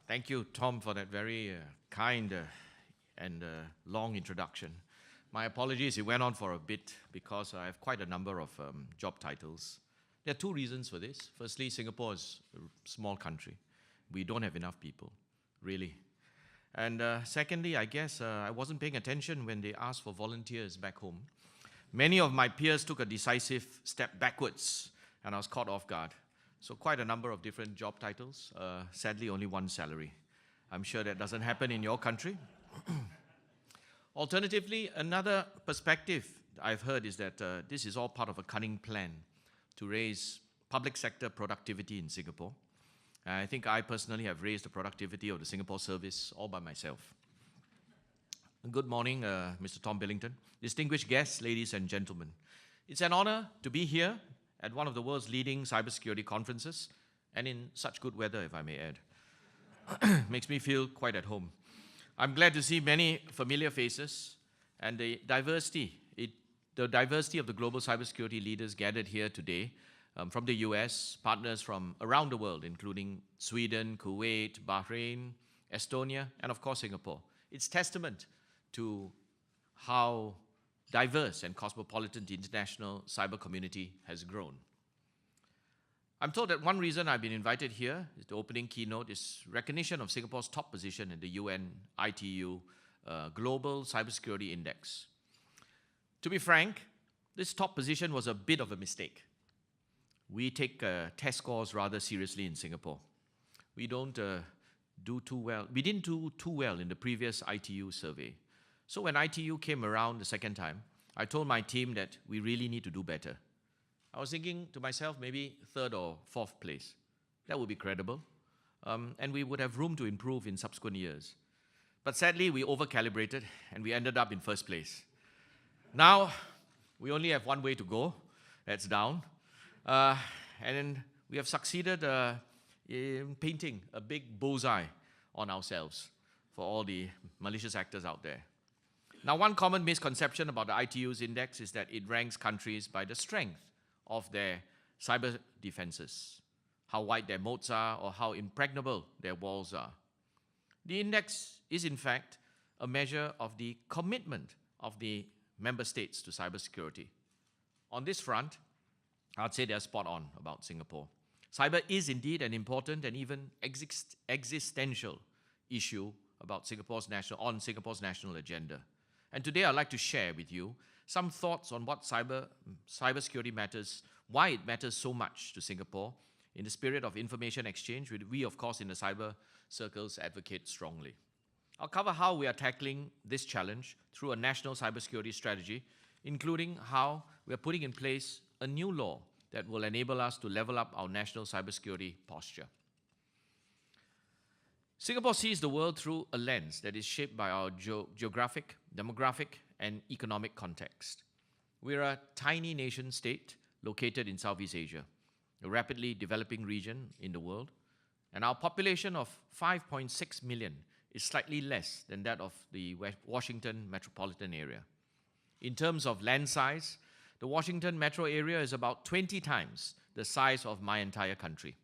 Thank you, Tom, for that very kind and long introduction. My apologies, it went on for a bit because I have quite a number of job titles. There are two reasons for this. Firstly, Singapore is a small country. We don't have enough people, really. And secondly, I guess I wasn't paying attention when they asked for volunteers back home. Many of my peers took a decisive step backwards, and I was caught off guard. So quite a number of different job titles, sadly only one salary. I'm sure that doesn't happen in your country. Alternatively, another perspective I've heard is that this is all part of a cunning plan to raise public sector productivity in Singapore. I think I personally have raised the productivity of the Singapore service all by myself. Good morning, Mr. Tom Billington, distinguished guests, ladies and gentlemen. It's an honor to be here at one of the world's leading cybersecurity conferences, and in such good weather, if I may add. Makes me feel quite at home. I'm glad to see many familiar faces and the diversity of the global cybersecurity leaders gathered here today from the US, partners from around the world, including Sweden, Kuwait, Bahrain, Estonia, and of course Singapore. It's testament to how diverse and cosmopolitan the international cyber community has grown. I'm told that one reason I've been invited here, the opening keynote, is recognition of Singapore's top position in the UN ITU Global Cybersecurity Index. To be frank, this top position was a bit of a mistake. We take test scores rather seriously in Singapore. We don't do too well. We didn't do too well in the previous ITU survey. So when ITU came around the second time, I told my team that we really need to do better. I was thinking to myself, maybe third or fourth place. That would be credible. And we would have room to improve in subsequent years. But sadly, we over-calibrated and we ended up in first place. Now, we only have one way to go. That's down. And we have succeeded in painting a big bullseye on ourselves for all the malicious actors out there. Now, one common misconception about the ITU's index is that it ranks countries by the strength of their cyber defenses, how wide their moats are, or how impregnable their walls are. The index is, in fact, a measure of the commitment of the member states to cybersecurity. On this front, I'd say they're spot on about Singapore. Cyber is indeed an important and even existential issue about Singapore's national agenda. And today I'd like to share with you some thoughts on what cybersecurity matters, why it matters so much to Singapore in the spirit of information exchange, which we, of course, in the cyber circles advocate strongly. I'll cover how we are tackling this challenge through a national cybersecurity strategy, including how we are putting in place a new law that will enable us to level up our national cybersecurity posture. Singapore sees the world through a lens that is shaped by our geographic, demographic, and economic context. We're a tiny nation state located in Southeast Asia, a rapidly developing region in the world, and our population of 5.6 million is slightly less than that of the Washington metropolitan area. In terms of land size, the Washington metro area is about 20 times the size of my entire country.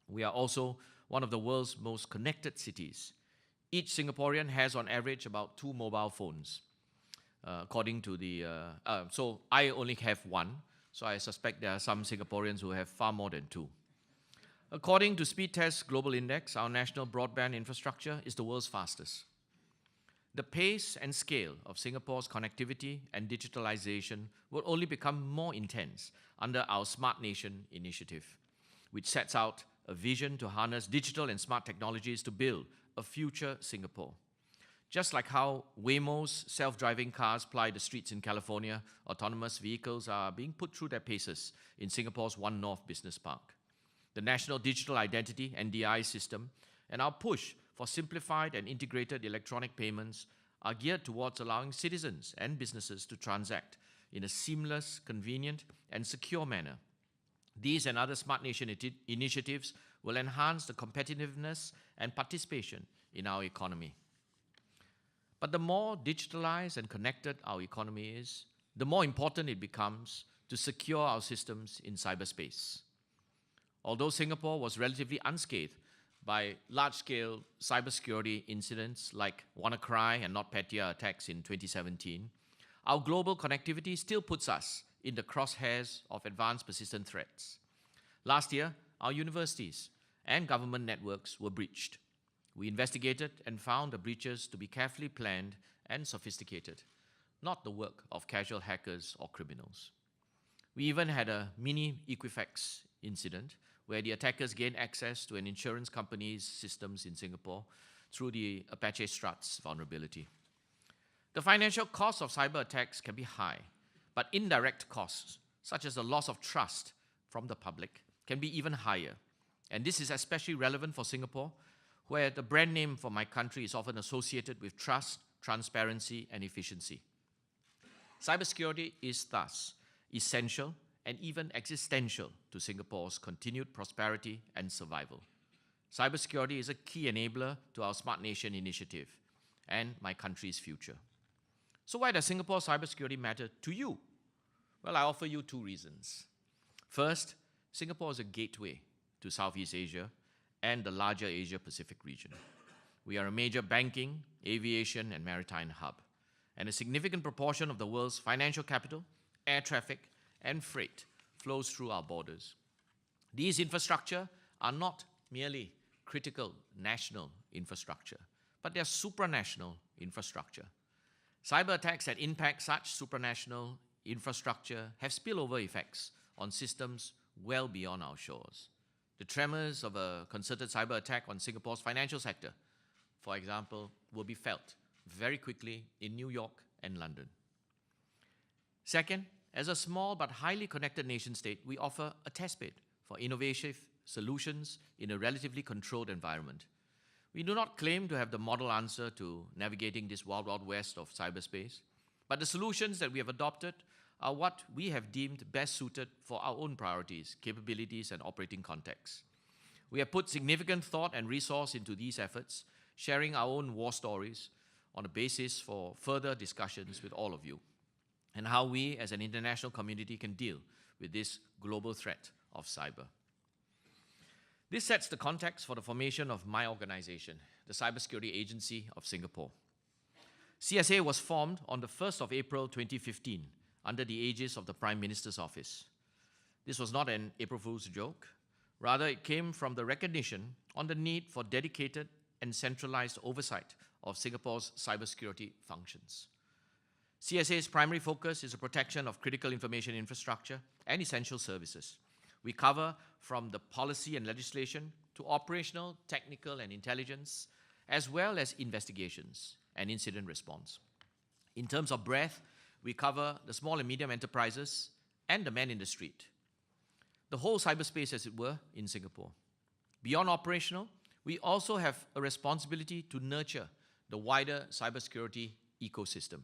We are also one of the world's most connected cities. Each Singaporean has on average about 2 mobile phones. According to so I only have one, so I suspect there are some Singaporeans who have far more than 2. According to Speedtest Global Index, our national broadband infrastructure is the world's fastest. The pace and scale of Singapore's connectivity and digitalization will only become more intense under our Smart Nation initiative, which sets out a vision to harness digital and smart technologies to build a future Singapore. Just like how Waymo's self-driving cars ply the streets in California, autonomous vehicles are being put through their paces in Singapore's One North Business Park. The National Digital Identity (NDI) system and our push for simplified and integrated electronic payments are geared towards allowing citizens and businesses to transact in a seamless, convenient, and secure manner. These and other Smart Nation initiatives will enhance the competitiveness and participation in our economy. But the more digitalized and connected our economy is, the more important it becomes to secure our systems in cyberspace. Although Singapore was relatively unscathed by large-scale cybersecurity incidents like WannaCry and NotPetya attacks in 2017, our global connectivity still puts us in the crosshairs of advanced persistent threats. Last year, our universities and government networks were breached. We investigated and found the breaches to be carefully planned and sophisticated, not the work of casual hackers or criminals. We even had a mini Equifax incident where the attackers gained access to an insurance company's systems in Singapore through the Apache Struts vulnerability. The financial costs of cyber attacks can be high, but indirect costs, such as the loss of trust from the public, can be even higher. And this is especially relevant for Singapore, where the brand name for my country is often associated with trust, transparency, and efficiency. Cybersecurity is thus essential and even existential to Singapore's continued prosperity and survival. Cybersecurity is a key enabler to our Smart Nation initiative and my country's future. So why does Singapore's cybersecurity matter to you? Well, I offer you two reasons. First, Singapore is a gateway to Southeast Asia and the larger Asia-Pacific region. We are a major banking, aviation, and maritime hub, and a significant proportion of the world's financial capital, air traffic, and freight flows through our borders. These infrastructure are not merely critical national infrastructure, but they are supranational infrastructure. Cyber attacks that impact such supranational infrastructure have spillover effects on systems well beyond our shores. The tremors of a concerted cyber attack on Singapore's financial sector, for example, will be felt very quickly in New York and London. Second, as a small but highly connected nation-state, we offer a test bed for innovative solutions in a relatively controlled environment. We do not claim to have the model answer to navigating this wild, wild west of cyberspace, but the solutions that we have adopted are what we have deemed best suited for our own priorities, capabilities, and operating contexts. We have put significant thought and resource into these efforts, sharing our own war stories on a basis for further discussions with all of you, and how we as an international community can deal with this global threat of cyber. This sets the context for the formation of my organization, the Cybersecurity Agency of Singapore. CSA was formed on the 1st of April 2015 under the aegis of the Prime Minister's Office. This was not an April Fool's joke. Rather, it came from the recognition on the need for dedicated and centralized oversight of Singapore's cybersecurity functions. CSA's primary focus is the protection of critical information infrastructure and essential services. We cover from the policy and legislation to operational, technical, and intelligence, as well as investigations and incident response. In terms of breadth, we cover the small and medium enterprises and the man in the street, the whole cyberspace, as it were, in Singapore. Beyond operational, we also have a responsibility to nurture the wider cybersecurity ecosystem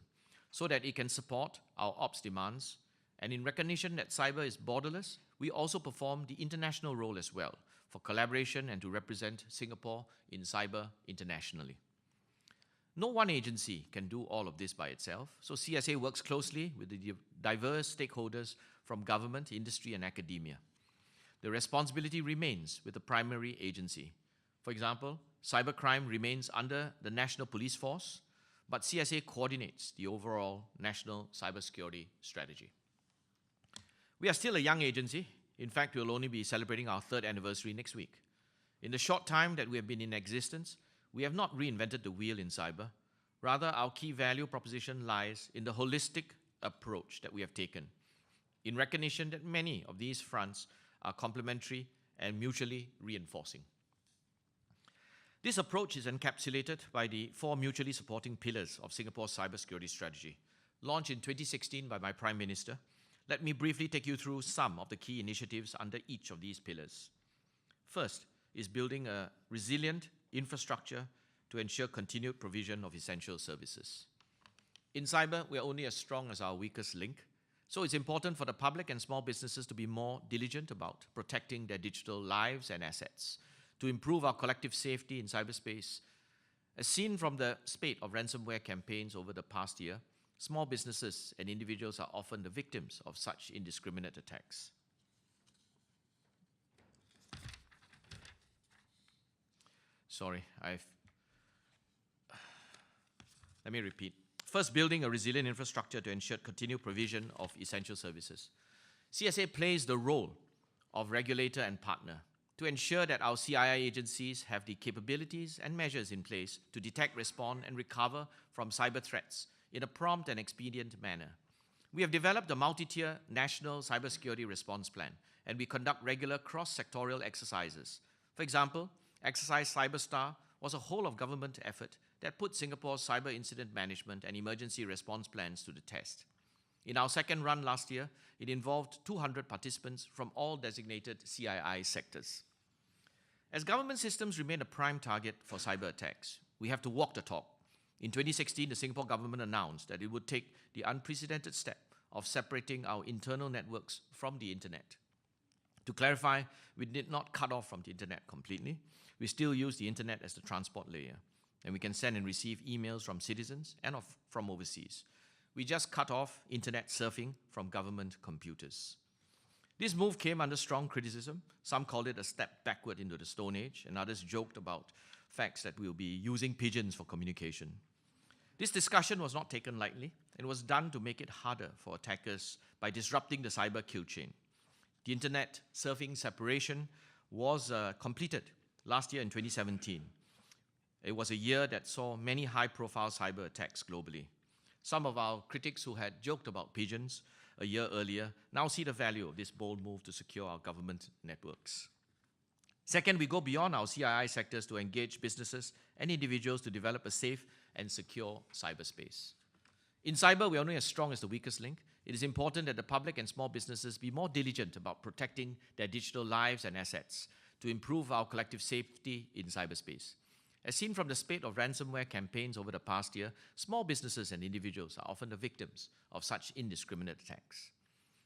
so that it can support our ops demands. And in recognition that cyber is borderless, we also perform the international role as well for collaboration and to represent Singapore in cyber internationally. No one agency can do all of this by itself, so CSA works closely with the diverse stakeholders from government, industry, and academia. The responsibility remains with the primary agency. For example, cybercrime remains under the National Police Force, but CSA coordinates the overall national cybersecurity strategy. We are still a young agency. In fact, we will only be celebrating our 3rd anniversary next week. In the short time that we have been in existence, we have not reinvented the wheel in cyber. Rather, our key value proposition lies in the holistic approach that we have taken, in recognition that many of these fronts are complementary and mutually reinforcing. This approach is encapsulated by the 4 mutually supporting pillars of Singapore's cybersecurity strategy, launched in 2016 by my Prime Minister. Let me briefly take you through some of the key initiatives under each of these pillars. First is building a resilient infrastructure to ensure continued provision of essential services. In cyber, we are only as strong as our weakest link, so it's important for the public and small businesses to be more diligent about protecting their digital lives and assets, to improve our collective safety in cyberspace. As seen from the spate of ransomware campaigns over the past year, small businesses and individuals are often the victims of such indiscriminate attacks. sorry, let me repeat. First, building a resilient infrastructure to ensure continued provision of essential services. CSA plays the role of regulator and partner to ensure that our CII agencies have the capabilities and measures in place to detect, respond, and recover from cyber threats in a prompt and expedient manner. We have developed a multi-tier national cybersecurity response plan, and we conduct regular cross-sectorial exercises. For example, Exercise Cyberstar was a whole-of-government effort that put Singapore's cyber incident management and emergency response plans to the test. In our second run last year, it involved 200 participants from all designated CII sectors. As government systems remain a prime target for cyber attacks, we have to walk the talk. In 2016, the Singapore government announced that it would take the unprecedented step of separating our internal networks from the internet. To clarify, we did not cut off from the internet completely. We still use the internet as the transport layer, and we can send and receive emails from citizens and from overseas. We just cut off internet surfing from government computers. This move came under strong criticism. Some called it a step backward into the Stone Age, and others joked about facts that we'll be using pigeons for communication. This discussion was not taken lightly, and was done to make it harder for attackers by disrupting the cyber kill chain. The internet surfing separation was completed last year in 2017. It was a year that saw many high-profile cyber attacks globally. Some of our critics who had joked about pigeons a year earlier now see the value of this bold move to secure our government networks. Second, we go beyond our CII sectors to engage businesses and individuals to develop a safe and secure cyberspace. In cyber, we are only as strong as the weakest link. It is important that the public and small businesses be more diligent about protecting their digital lives and assets to improve our collective safety in cyberspace. As seen from the spate of ransomware campaigns over the past year, small businesses and individuals are often the victims of such indiscriminate attacks.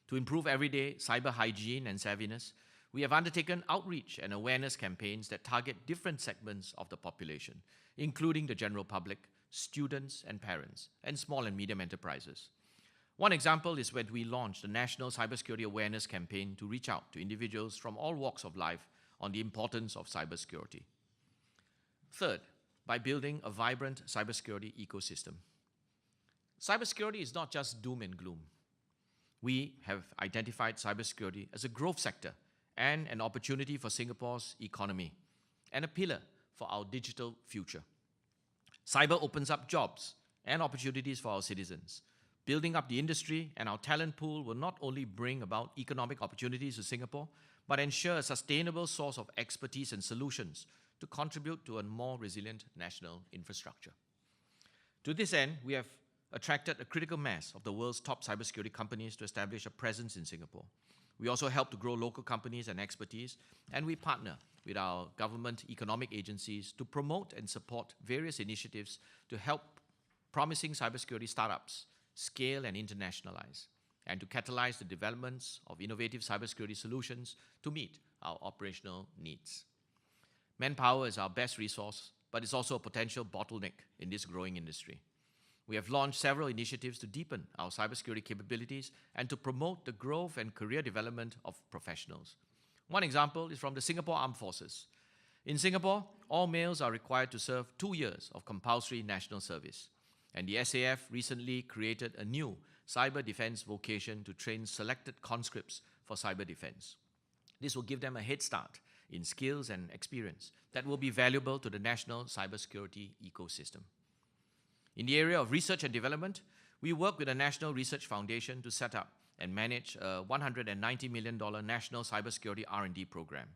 To improve everyday cyber hygiene and savviness, we have undertaken outreach and awareness campaigns that target different segments of the population, including the general public, students and parents, and small and medium enterprises. One example is when we launched the National Cybersecurity Awareness Campaign to reach out to individuals from all walks of life on the importance of cybersecurity. Third, by building a vibrant cybersecurity ecosystem. Cybersecurity is not just doom and gloom. We have identified cybersecurity as a growth sector and an opportunity for Singapore's economy and a pillar for our digital future. Cyber opens up jobs and opportunities for our citizens. Building up the industry and our talent pool will not only bring about economic opportunities to Singapore, but ensure a sustainable source of expertise and solutions to contribute to a more resilient national infrastructure. To this end, we have attracted a critical mass of the world's top cybersecurity companies to establish a presence in Singapore. We also help to grow local companies and expertise, and we partner with our government economic agencies to promote and support various initiatives to help promising cybersecurity startups scale and internationalize, and to catalyze the developments of innovative cybersecurity solutions to meet our operational needs. Manpower is our best resource, but it's also a potential bottleneck in this growing industry. We have launched several initiatives to deepen our cybersecurity capabilities and to promote the growth and career development of professionals. One example is from the Singapore Armed Forces. In Singapore, all males are required to serve 2 years of compulsory national service. And the SAF recently created a new cyber defense vocation to train selected conscripts for cyber defense. This will give them a head start in skills and experience that will be valuable to the national cybersecurity ecosystem. In the area of research and development, we work with the National Research Foundation to set up and manage a $190 million national cybersecurity R&D program.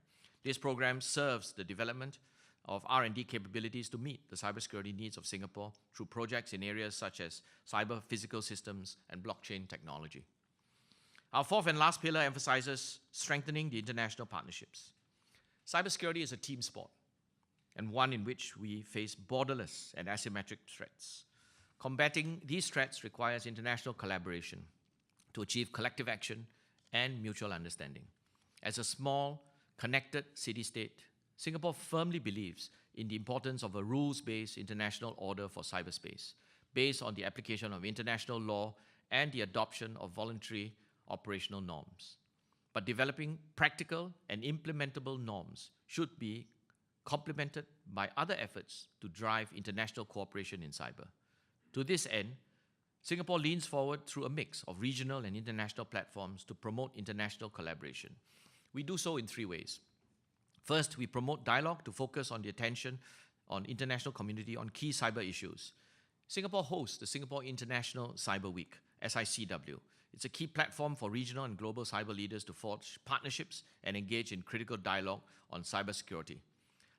This program serves the development of R&D capabilities to meet the cybersecurity needs of Singapore through projects in areas such as cyber physical systems and blockchain technology. Our fourth and last pillar emphasizes strengthening the international partnerships. Cybersecurity is a team sport, and one in which we face borderless and asymmetric threats. Combating these threats requires international collaboration to achieve collective action and mutual understanding. As a small, connected city-state, Singapore firmly believes in the importance of a rules-based international order for cyberspace, based on the application of international law and the adoption of voluntary operational norms. But developing practical and implementable norms should be complemented by other efforts to drive international cooperation in cyber. To this end, Singapore leans forward through a mix of regional and international platforms to promote international collaboration. We do so in three ways. First, we promote dialogue to focus on the attention on international community on key cyber issues. Singapore hosts the Singapore International Cyber Week, SICW. It's a key platform for regional and global cyber leaders to forge partnerships and engage in critical dialogue on cybersecurity.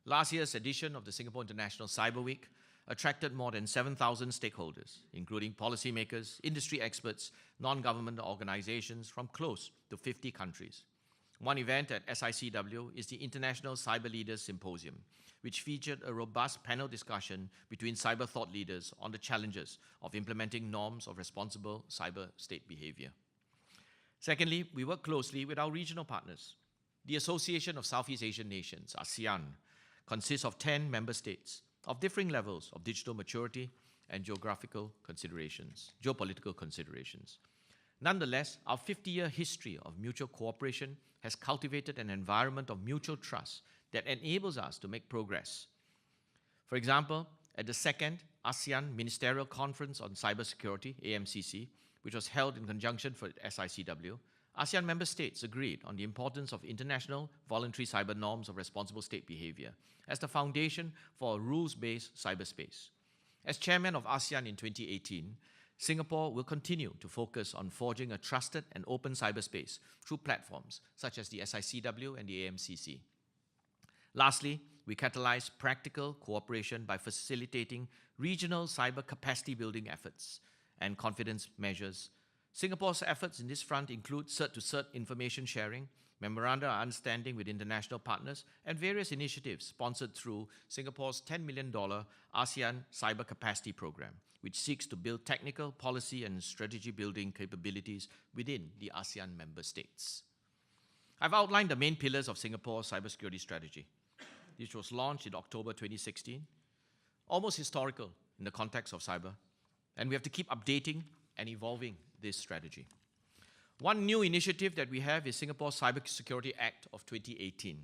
Last year's edition of the Singapore International Cyber Week attracted more than 7,000 stakeholders, including policymakers, industry experts, non-governmental organizations from close to 50 countries. One event at SICW is the International Cyber Leaders Symposium, which featured a robust panel discussion between cyber thought leaders on the challenges of implementing norms of responsible cyber state behavior. Secondly, we work closely with our regional partners. The Association of Southeast Asian Nations, ASEAN, consists of 10 member states of differing levels of digital maturity and geopolitical considerations. Nonetheless, our 50-year history of mutual cooperation has cultivated an environment of mutual trust that enables us to make progress. For example, at the second ASEAN Ministerial Conference on Cybersecurity, AMCC, which was held in conjunction with SICW, ASEAN member states agreed on the importance of international voluntary cyber norms of responsible state behavior as the foundation for a rules-based cyberspace. As chairman of ASEAN in 2018, Singapore will continue to focus on forging a trusted and open cyberspace through platforms such as the SICW and the AMCC. Lastly, we catalyze practical cooperation by facilitating regional cyber capacity building efforts and confidence measures. Singapore's efforts in this front include cert-to-cert information sharing, memoranda of understanding with international partners, and various initiatives sponsored through Singapore's $10 million ASEAN Cyber Capacity Program, which seeks to build technical, policy, and strategy building capabilities within the ASEAN member states. I've outlined the main pillars of Singapore's cybersecurity strategy. This was launched in October 2016, almost historical in the context of cyber, and we have to keep updating and evolving this strategy. One new initiative that we have is Singapore's Cybersecurity Act of 2018,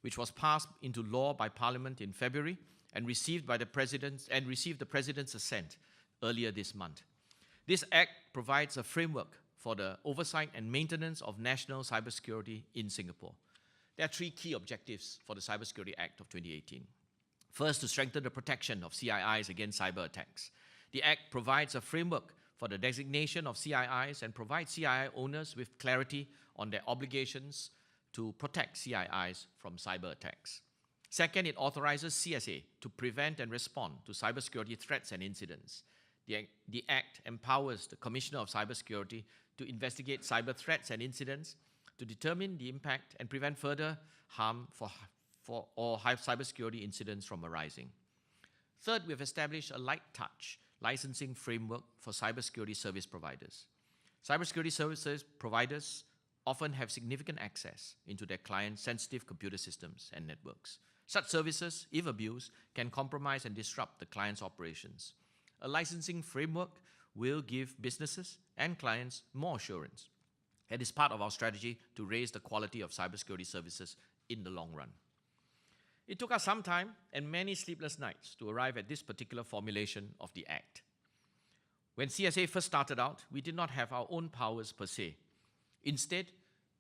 which was passed into law by Parliament in February and received the President's assent earlier this month. This act provides a framework for the oversight and maintenance of national cybersecurity in Singapore. There are three key objectives for the Cybersecurity Act of 2018. First, to strengthen the protection of CIIs against cyber attacks. The Act provides a framework for the designation of CIIs and provides CII owners with clarity on their obligations to protect CIIs from cyber attacks. Second, it authorizes CSA to prevent and respond to cybersecurity threats and incidents. The Act empowers the Commissioner of Cybersecurity to investigate cyber threats and incidents, to determine the impact and prevent further harm or cybersecurity incidents from arising. Third, we have established a light touch licensing framework for cybersecurity service providers. Cybersecurity services providers often have significant access into their clients' sensitive computer systems and networks. Such services, if abused, can compromise and disrupt the client's operations. A licensing framework will give businesses and clients more assurance. It is part of our strategy to raise the quality of cybersecurity services in the long run. It took us some time and many sleepless nights to arrive at this particular formulation of the Act. When CSA first started out, we did not have our own powers per se. Instead,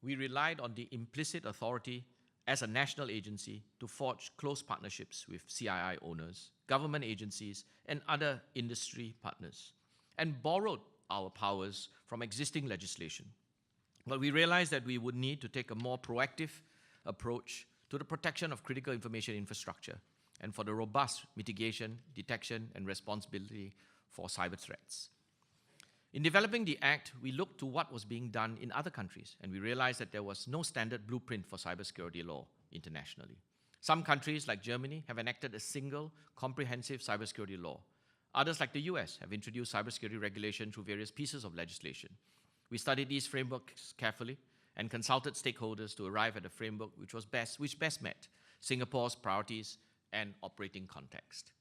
we relied on the implicit authority as a national agency to forge close partnerships with CII owners, government agencies, and other industry partners, and borrowed our powers from existing legislation. But we realized that we would need to take a more proactive approach to the protection of critical information infrastructure and for the robust mitigation, detection, and responsibility for cyber threats. In developing the Act, we looked to what was being done in other countries, and we realized that there was no standard blueprint for cybersecurity law internationally. Some countries, like Germany, have enacted a single, comprehensive cybersecurity law. Others, like the US, have introduced cybersecurity regulation through various pieces of legislation. We studied these frameworks carefully and consulted stakeholders to arrive at a framework which best met Singapore's priorities and operating context.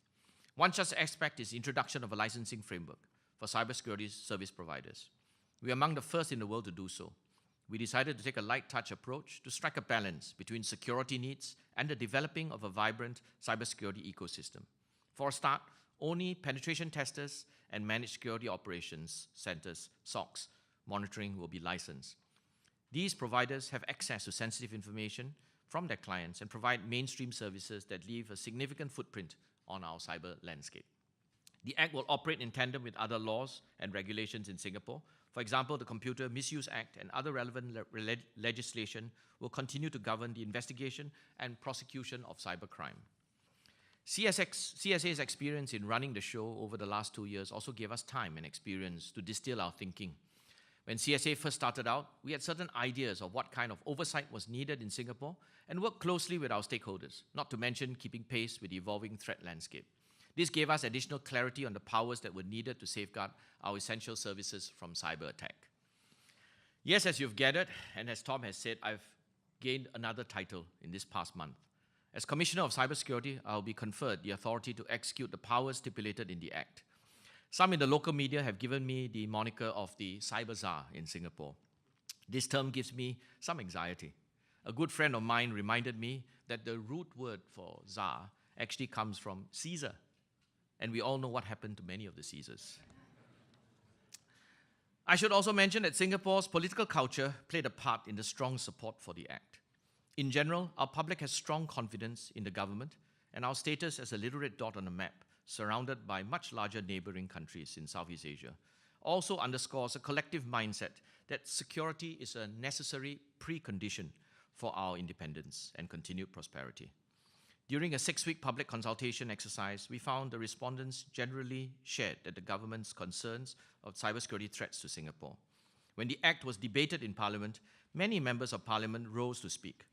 One such aspect is the introduction of a licensing framework for cybersecurity service providers. We are among the first in the world to do so. we decided to take a light touch approach to strike a balance between security needs and the developing of a vibrant cybersecurity ecosystem. For a start, only penetration testers and managed security operations centers, SOCs, monitoring will be licensed. These providers have access to sensitive information from their clients and provide mainstream services that leave a significant footprint on our cyber landscape. The Act will operate in tandem with other laws and regulations in Singapore. For example, the Computer Misuse Act and other relevant legislation will continue to govern the investigation and prosecution of cybercrime. CSA's experience in running the show over the last 2 years also gave us time and experience to distill our thinking. When CSA first started out, we had certain ideas of what kind of oversight was needed in Singapore and worked closely with our stakeholders, not to mention keeping pace with the evolving threat landscape. This gave us additional clarity on the powers that were needed to safeguard our essential services from cyber attack. Yes, as you've gathered, and as Tom has said, I've gained another title in this past month. As Commissioner of Cybersecurity, I'll be conferred the authority to execute the powers stipulated in the Act. Some in the local media have given me the moniker of the Cyber Czar in Singapore. This term gives me some anxiety. A good friend of mine reminded me that the root word for Czar actually comes from Caesar, and we all know what happened to many of the Caesars. I should also mention that Singapore's political culture played a part in the strong support for the Act. In general, our public has strong confidence in the government, and our status as a literate dot on a map, surrounded by much larger neighboring countries in Southeast Asia, also underscores a collective mindset that security is a necessary precondition for our independence and continued prosperity. During a 6-week public consultation exercise, we found the respondents generally shared that the government's concerns of cybersecurity threats to Singapore. When the Act was debated in Parliament, many members of Parliament rose to speak.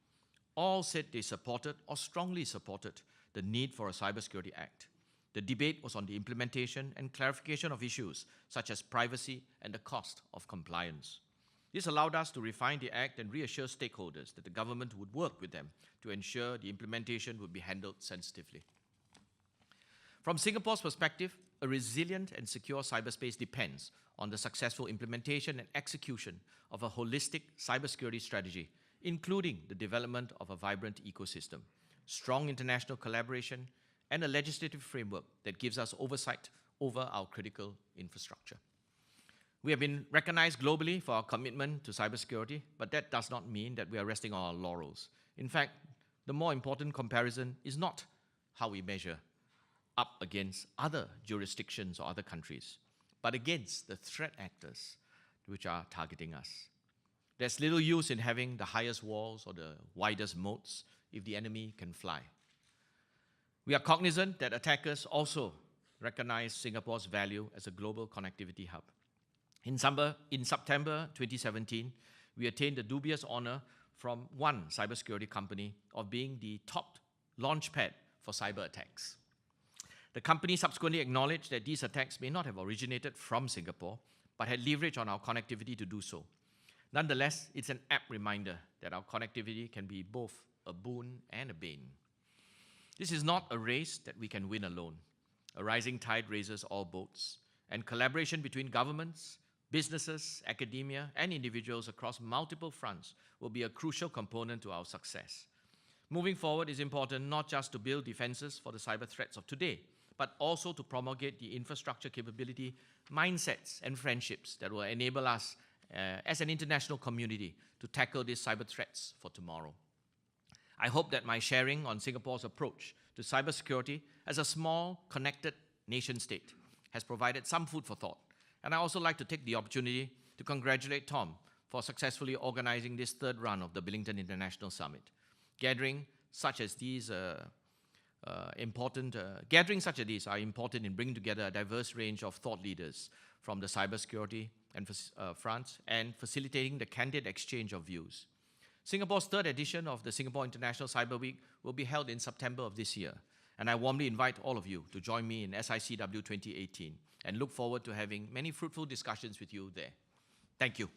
All said they supported or strongly supported the need for a Cybersecurity Act. The debate was on the implementation and clarification of issues such as privacy and the cost of compliance. This allowed us to refine the Act and reassure stakeholders that the government would work with them to ensure the implementation would be handled sensitively. From Singapore's perspective, a resilient and secure cyberspace depends on the successful implementation and execution of a holistic cybersecurity strategy, including the development of a vibrant ecosystem, strong international collaboration, and a legislative framework that gives us oversight over our critical infrastructure. We have been recognized globally for our commitment to cybersecurity, but that does not mean that we are resting on our laurels. In fact, the more important comparison is not how we measure up against other jurisdictions or other countries, but against the threat actors which are targeting us. There's little use in having the highest walls or the widest moats if the enemy can fly. We are cognizant that attackers also recognize Singapore's value as a global connectivity hub. In September 2017, we attained the dubious honor from one cybersecurity company of being the top launchpad for cyber attacks. The company subsequently acknowledged that these attacks may not have originated from Singapore, but had leverage on our connectivity to do so. Nonetheless, it's an apt reminder that our connectivity can be both a boon and a bane. This is not a race that we can win alone. A rising tide raises all boats, and collaboration between governments, businesses, academia, and individuals across multiple fronts will be a crucial component to our success. Moving forward is important not just to build defenses for the cyber threats of today, but also to promulgate the infrastructure capability, mindsets, and friendships that will enable us as an international community to tackle these cyber threats for tomorrow. I hope that my sharing on Singapore's approach to cybersecurity as a small, connected nation-state has provided some food for thought. And I also like to take the opportunity to congratulate Tom for successfully organizing this third run of the Billington International Summit. Gatherings such as these are important in bringing together a diverse range of thought leaders from the cybersecurity and fronts and facilitating the candid exchange of views. Singapore's third edition of the Singapore International Cyber Week will be held in September of this year, and I warmly invite all of you to join me in SICW 2018 and look forward to having many fruitful discussions with you there. Thank you.